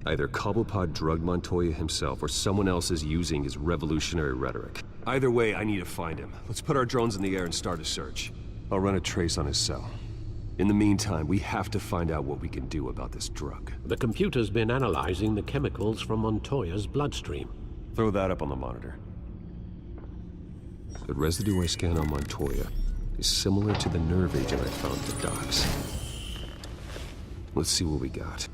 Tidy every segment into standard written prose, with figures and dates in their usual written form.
Either Cobblepot drugged Montoya himself, or someone else is using his revolutionary rhetoric. Either way, I need to find him. Let's put our drones in the air and start a search. I'll run a trace on his cell. In the meantime, we have to find out what we can do about this drug. The computer's been analyzing the chemicals from Montoya's bloodstream. Throw that up on the monitor. The residue I scanned on Montoya is similar to the nerve agent I found at the docks. Let's see what we got.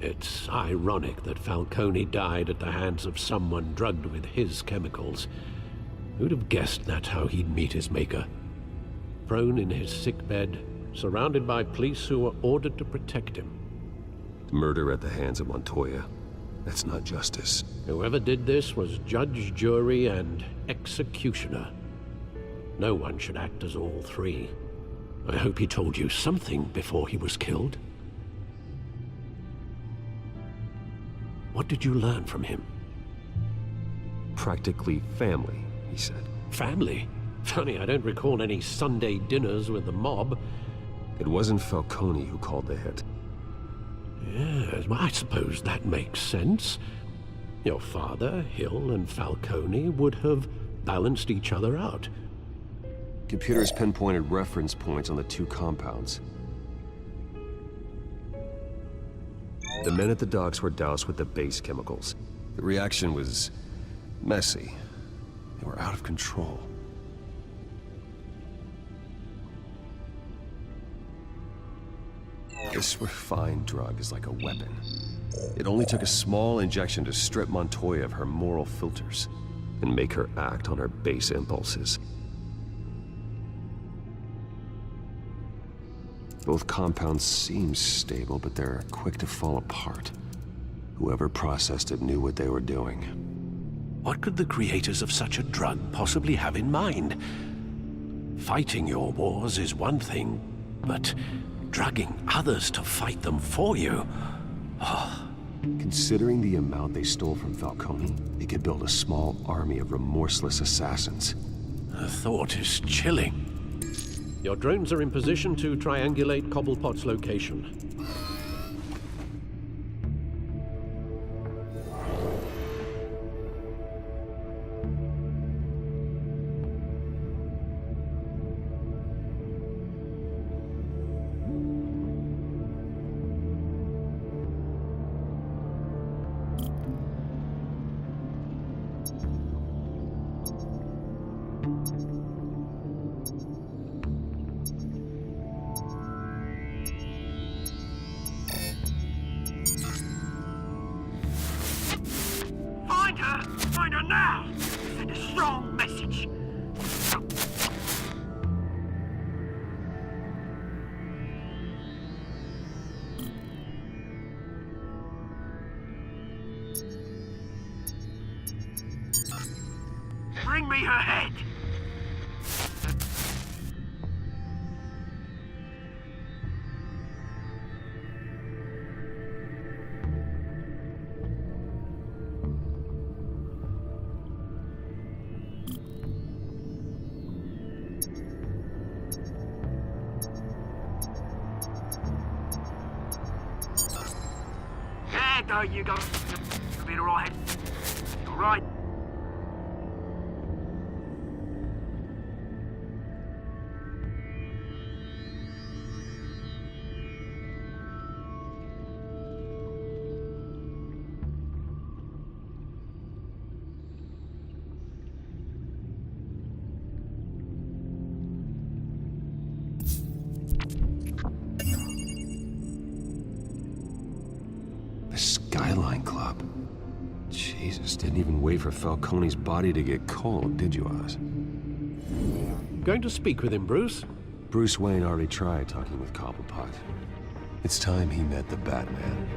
It's ironic that Falcone died at the hands of someone drugged with his chemicals. Who'd have guessed that's how he'd meet his maker? Prone in his sickbed, surrounded by police who were ordered to protect him. Murder at the hands of Montoya. That's not justice. Whoever did this was judge, jury, and executioner. No one should act as all three. I hope he told you something before he was killed. What did you learn from him? Practically family, he said. Family? Funny, I don't recall any Sunday dinners with the mob. It wasn't Falcone who called the hit. Yes, well, I suppose that makes sense. Your father, Hill, and Falcone would have balanced each other out. Computers pinpointed reference points on the two compounds. The men at the docks were doused with the base chemicals. The reaction was messy. They were out of control. This refined drug is like a weapon. It only took a small injection to strip Montoya of her moral filters and make her act on her base impulses. Both compounds seem stable, but they're quick to fall apart. Whoever processed it knew what they were doing. What could the creators of such a drug possibly have in mind? Fighting your wars is one thing, but drugging others to fight them for you? Oh. Considering the amount they stole from Falcone, they could build a small army of remorseless assassins. The thought is chilling. Your drones are in position to triangulate Cobblepot's location. Find her now! Send a strong message. Bring me her head! There you go. You'll be alright. Alright. The Skyline Club. Jesus, didn't even wait for Falcone's body to get cold, did you, Oz? Going to speak with him, Bruce? Bruce Wayne already tried talking with Cobblepot. It's time he met the Batman.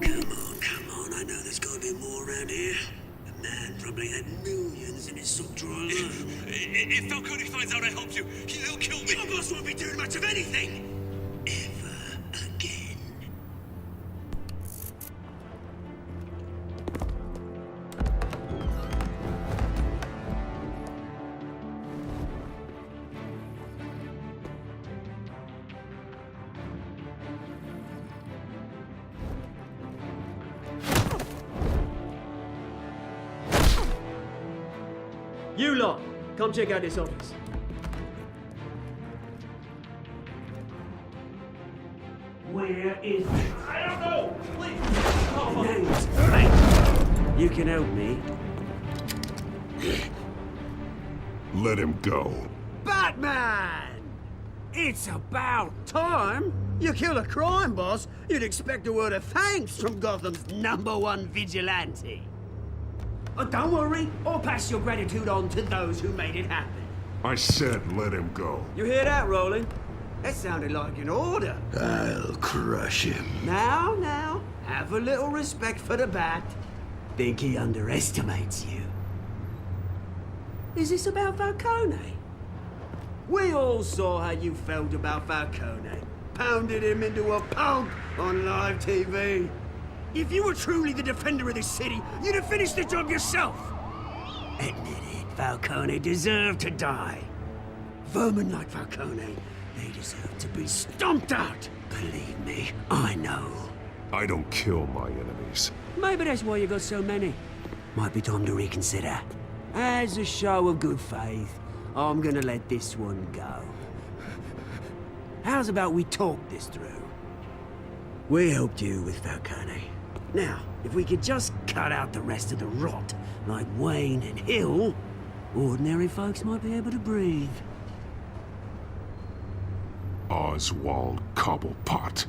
Come on, I know there's gotta be more around here. The man probably had millions in his sock drawer alone. If Falcone finds out I helped you, he'll kill me. Your boss won't be doing much of anything! Ever again. You lot, come check out this office. Where is it? I don't know. Please. Hey, you can help me. Let him go. Batman! It's about time. You kill a crime boss, you'd expect a word of thanks from Gotham's #1 vigilante. Oh, don't worry, I'll pass your gratitude on to those who made it happen. I said let him go. You hear that, Roland? That sounded like an order. I'll crush him. Now, have a little respect for the Bat. Think he underestimates you. Is this about Falcone? We all saw how you felt about Falcone. Pounded him into a pulp on live TV. If you were truly the defender of this city, you'd have finished the job yourself. Admit it, Falcone deserved to die. Vermin like Falcone, they deserve to be stomped out. Believe me, I know. I don't kill my enemies. Maybe that's why you got so many. Might be time to reconsider. As a show of good faith, I'm gonna let this one go. How's about we talk this through? We helped you with Falcone. Now, if we could just cut out the rest of the rot, like Wayne and Hill, ordinary folks might be able to breathe. Oswald Cobblepot.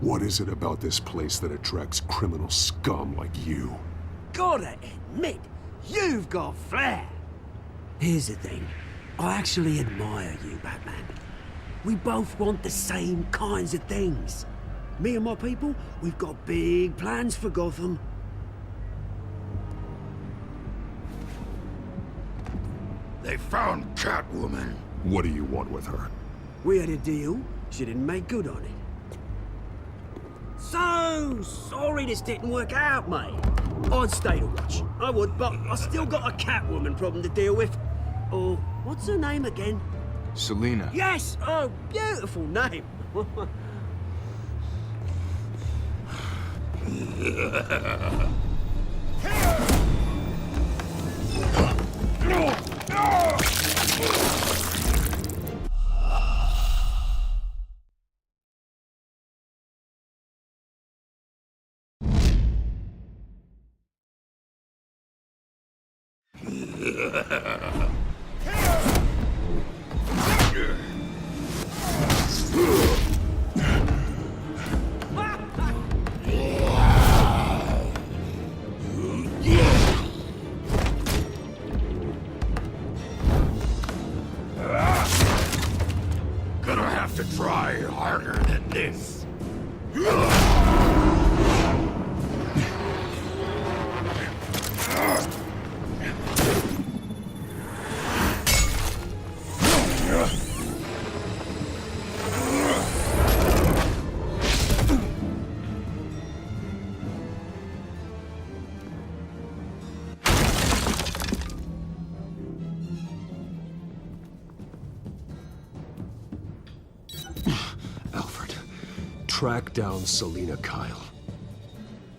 What is it about this place that attracts criminal scum like you? Gotta admit, you've got flair. Here's the thing. I actually admire you, Batman. We both want the same kinds of things. Me and my people, we've got big plans for Gotham. They found Catwoman. What do you want with her? We had a deal. She didn't make good on it. So sorry this didn't work out, mate. I'd stay to watch. I would, but I still got a Catwoman problem to deal with. Oh, what's her name again? Selina. Yes! Oh, beautiful name. Gonna have to try harder than this. Alfred, track down Selina Kyle.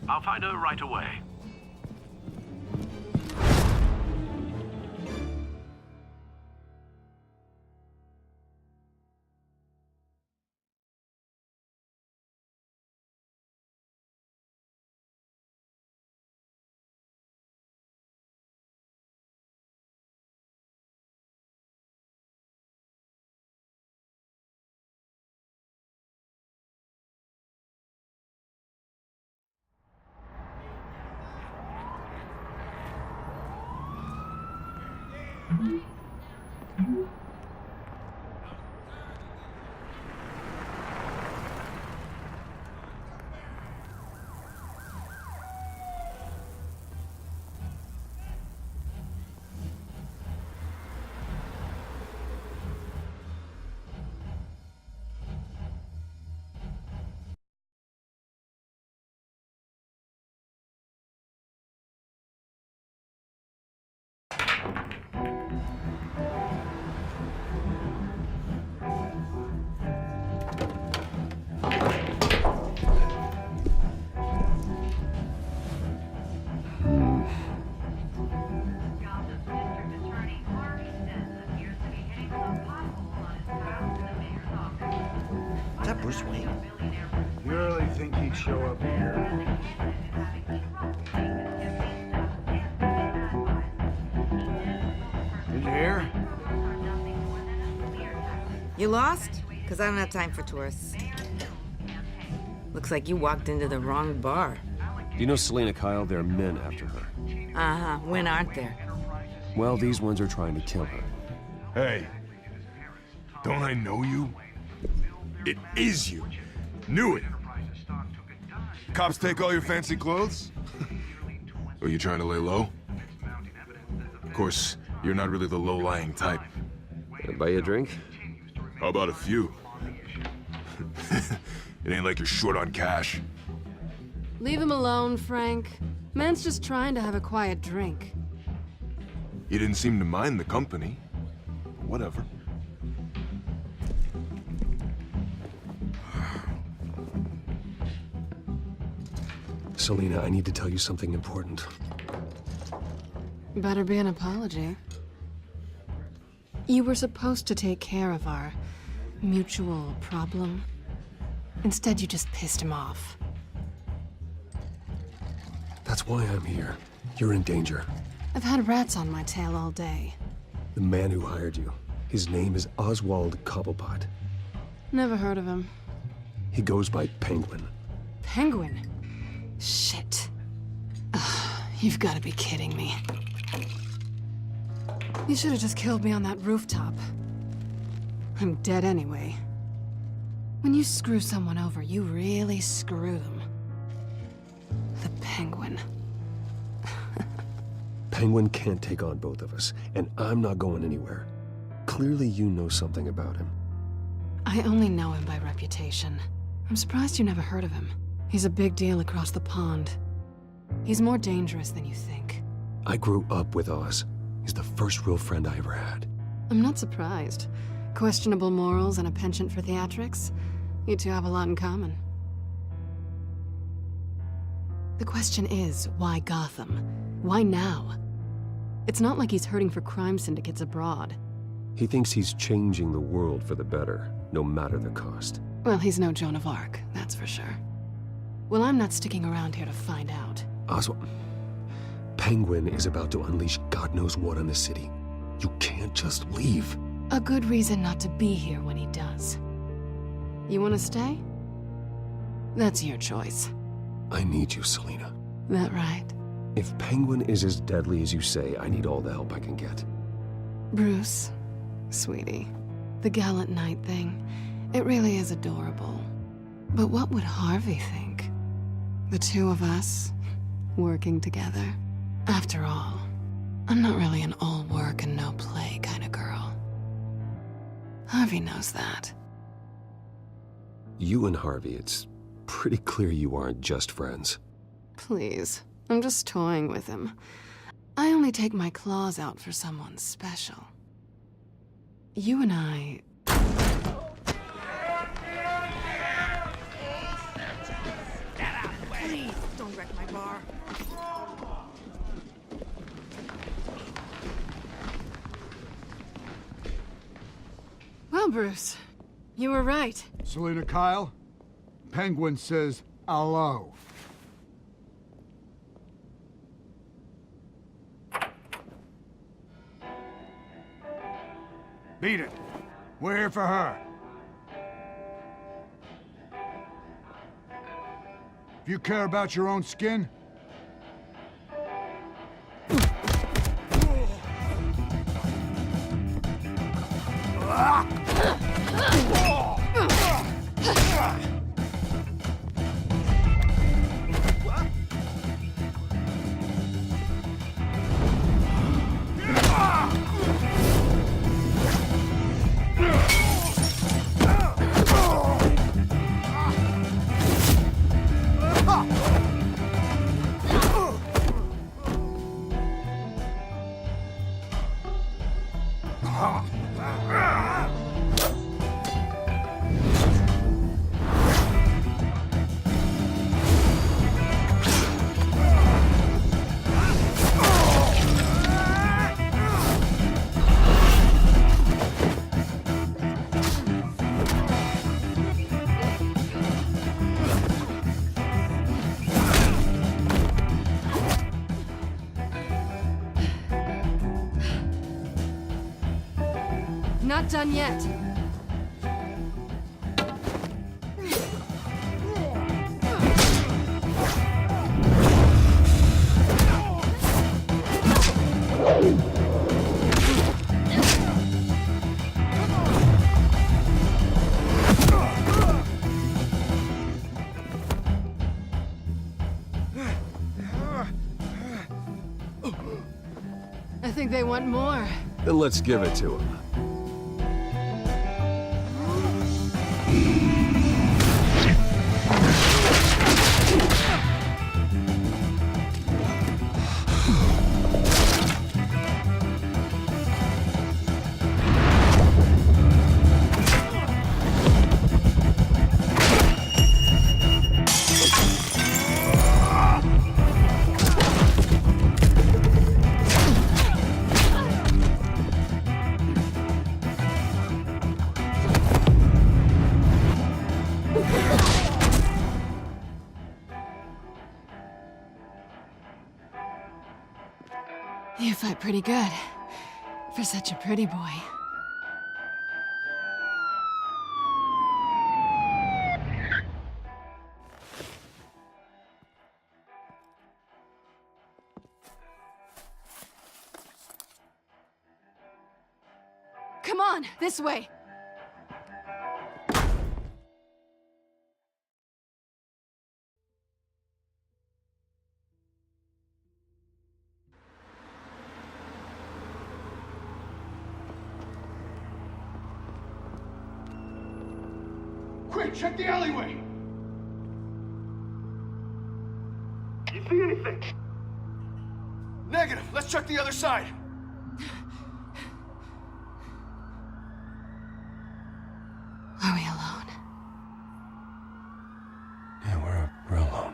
I'll find her right away. You lost? Because I don't have time for tourists. Looks like you walked into the wrong bar. Do you know Selena Kyle? There are men after her. Uh-huh. When aren't there? Well, these ones are trying to kill her. Hey, don't I know you? It is you. Knew it. Cops take all your fancy clothes? Are you trying to lay low? Of course, you're not really the low-lying type. Can I buy you a drink? How about a few? It ain't like you're short on cash. Leave him alone, Frank. Man's just trying to have a quiet drink. You didn't seem to mind the company. Whatever. Selena, I need to tell you something important. Better be an apology. You were supposed to take care of our mutual problem. Instead, you just pissed him off. That's why I'm here. You're in danger. I've had rats on my tail all day. The man who hired you, his name is Oswald Cobblepot. Never heard of him. He goes by Penguin. Penguin? Shit. Ugh, you've got to be kidding me. You should have just killed me on that rooftop. I'm dead anyway. When you screw someone over, you really screw them. The Penguin. Penguin can't take on both of us, and I'm not going anywhere. Clearly you know something about him. I only know him by reputation. I'm surprised you never heard of him. He's a big deal across the pond. He's more dangerous than you think. I grew up with Oz. He's the first real friend I ever had. I'm not surprised. Questionable morals and a penchant for theatrics. You two have a lot in common. The question is, why Gotham? Why now? It's not like he's hurting for crime syndicates abroad. He thinks he's changing the world for the better, no matter the cost. Well, he's no Joan of Arc, that's for sure. Well, I'm not sticking around here to find out. Oswald, Penguin is about to unleash God knows what on the city. You can't just leave. A good reason not to be here when he does. You want to stay? That's your choice. I need you, Selena. That right? If Penguin is as deadly as you say, I need all the help I can get. Bruce, sweetie, the gallant knight thing, it really is adorable. But what would Harvey think? The two of us, working together? After all, I'm not really an all work and no play kind of girl. Harvey knows that. You and Harvey, it's pretty clear you aren't just friends. Please, I'm just toying with him. I only take my claws out for someone special. You and I... Please, don't wreck my bar. Well, Bruce, you were right. Selena Kyle, Penguin says hello. Beat it. We're here for her. If you care about your own skin, Not done yet. think they want more. Then let's give it to him. You fight pretty good. For such a pretty boy. Come on, this way. Quick, check the alleyway! You see anything? Negative. Let's check the other side. Are we alone? Yeah, we're alone.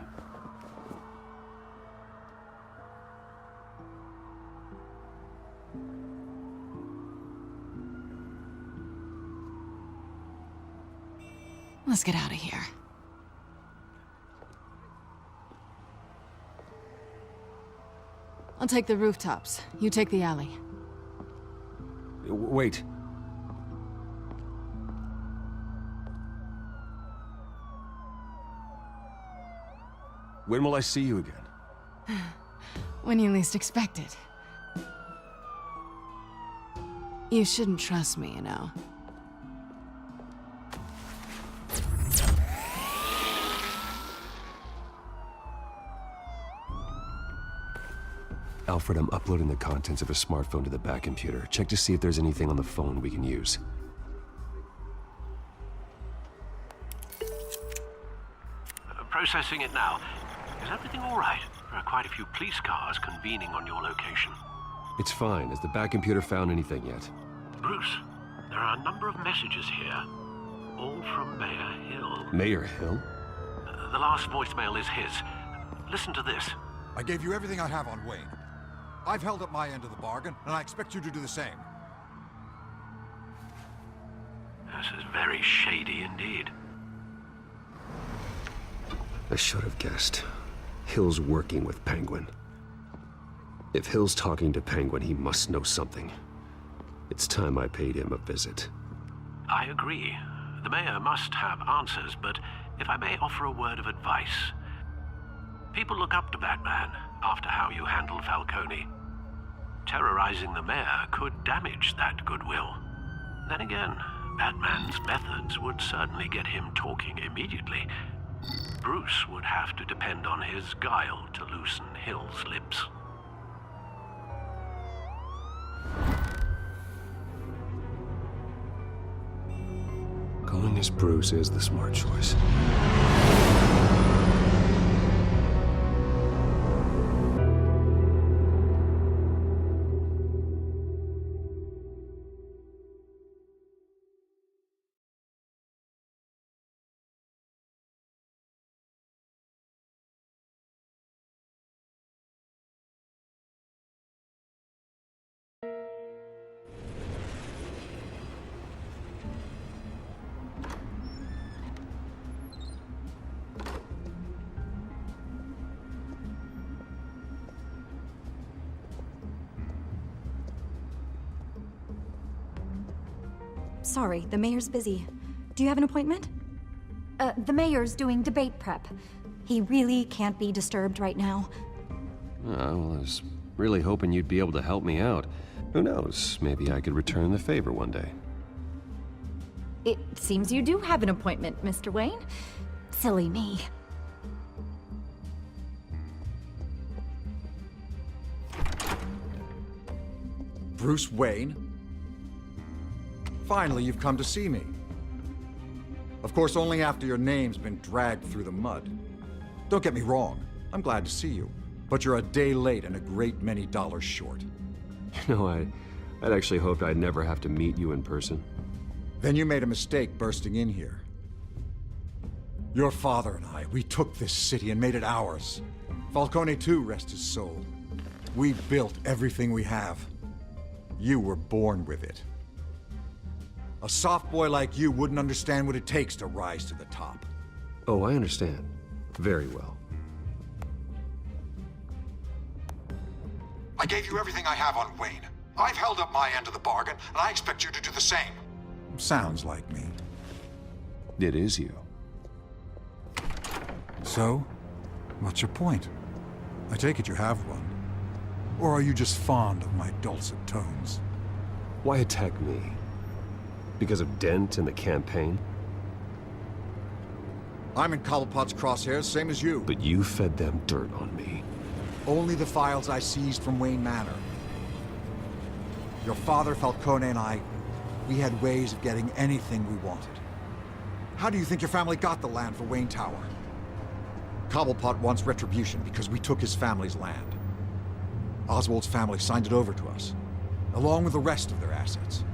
Let's get out of here. I'll take the rooftops. You take the alley. Wait. When will I see you again? When you least expect it. You shouldn't trust me, you know. Alfred, I'm uploading the contents of a smartphone to the back computer. Check to see if there's anything on the phone we can use. Processing it now. Is everything all right? There are quite a few police cars convening on your location. It's fine. Has the back computer found anything yet? Bruce, there are a number of messages here. All from Mayor Hill. Mayor Hill? The last voicemail is his. Listen to this. I gave you everything I have on Wayne. I've held up my end of the bargain, and I expect you to do the same. This is very shady indeed. I should have guessed. Hill's working with Penguin. If Hill's talking to Penguin, he must know something. It's time I paid him a visit. I agree. The mayor must have answers, but if I may offer a word of advice. People look up to Batman after how you handled Falcone. Terrorizing the mayor could damage that goodwill. Then again, Batman's methods would certainly get him talking immediately. Bruce would have to depend on his guile to loosen Hill's lips. Going as Bruce is the smart choice. Sorry, the mayor's busy. Do you have an appointment? The mayor's doing debate prep. He really can't be disturbed right now. Well, I was really hoping you'd be able to help me out. Who knows, maybe I could return the favor one day. It seems you do have an appointment, Mr. Wayne. Silly me. Bruce Wayne? Finally, you've come to see me. Of course, only after your name's been dragged through the mud. Don't get me wrong, I'm glad to see you. But you're a day late and a great many dollars short. You know, I'd actually hoped I'd never have to meet you in person. Then you made a mistake bursting in here. Your father and I, we took this city and made it ours. Falcone too, rest his soul. We built everything we have. You were born with it. A soft boy like you wouldn't understand what it takes to rise to the top. Oh, I understand. Very well. I gave you everything I have on Wayne. I've held up my end of the bargain, and I expect you to do the same. Sounds like me. It is you. So, what's your point? I take it you have one. Or are you just fond of my dulcet tones? Why attack me? Because of Dent and the campaign? I'm in Cobblepot's crosshairs, same as you. But you fed them dirt on me. Only the files I seized from Wayne Manor. Your father, Falcone, and I, we had ways of getting anything we wanted. How do you think your family got the land for Wayne Tower? Cobblepot wants retribution because we took his family's land. Oswald's family signed it over to us, along with the rest of their assets.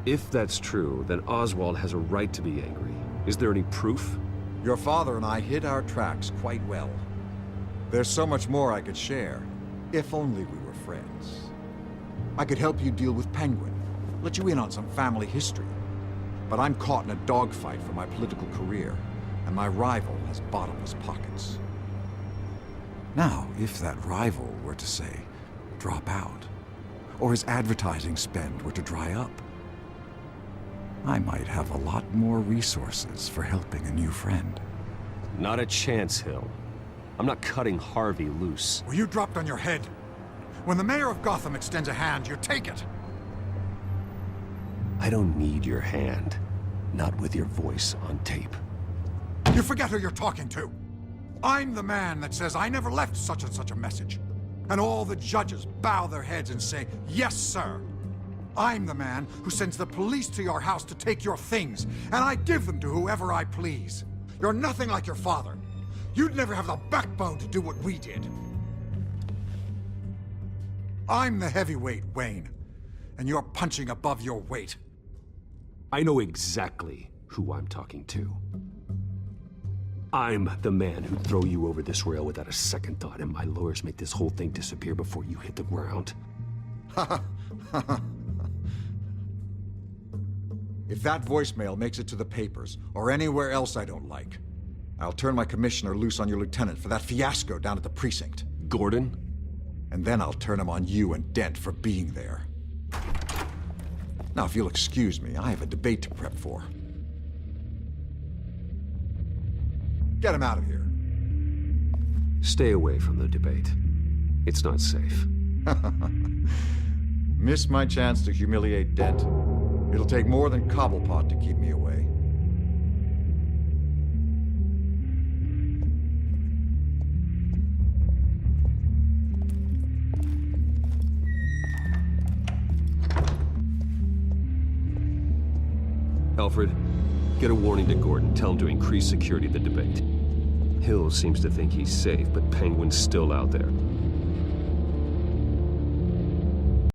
If that's true, then Oswald has a right to be angry. Is there any proof? Your father and I hid our tracks quite well. There's so much more I could share, if only we were friends. I could help you deal with Penguin, let you in on some family history. But I'm caught in a dogfight for my political career, and my rival has bottomless pockets. Now, if that rival were to say, drop out, or his advertising spend were to dry up, I might have a lot more resources for helping a new friend. Not a chance, Hill. I'm not cutting Harvey loose. Well, you dropped on your head. When the mayor of Gotham extends a hand, you take it. I don't need your hand. Not with your voice on tape. You forget who you're talking to. I'm the man that says I never left such and such a message. And all the judges bow their heads and say, yes, sir. I'm the man who sends the police to your house to take your things, and I give them to whoever I please. You're nothing like your father. You'd never have the backbone to do what we did. I'm the heavyweight, Wayne, and you're punching above your weight. I know exactly who I'm talking to. I'm the man who'd throw you over this rail without a second thought, and my lawyers make this whole thing disappear before you hit the ground. If that voicemail makes it to the papers, or anywhere else I don't like, I'll turn my commissioner loose on your lieutenant for that fiasco down at the precinct. Gordon? And then I'll turn him on you and Dent for being there. Now, if you'll excuse me, I have a debate to prep for. Get him out of here. Stay away from the debate. It's not safe. Miss my chance to humiliate Dent. It'll take more than Cobblepot to keep me away. Alfred, get a warning to Gordon. Tell him to increase security at the debate. Hill seems to think he's safe, but Penguin's still out there.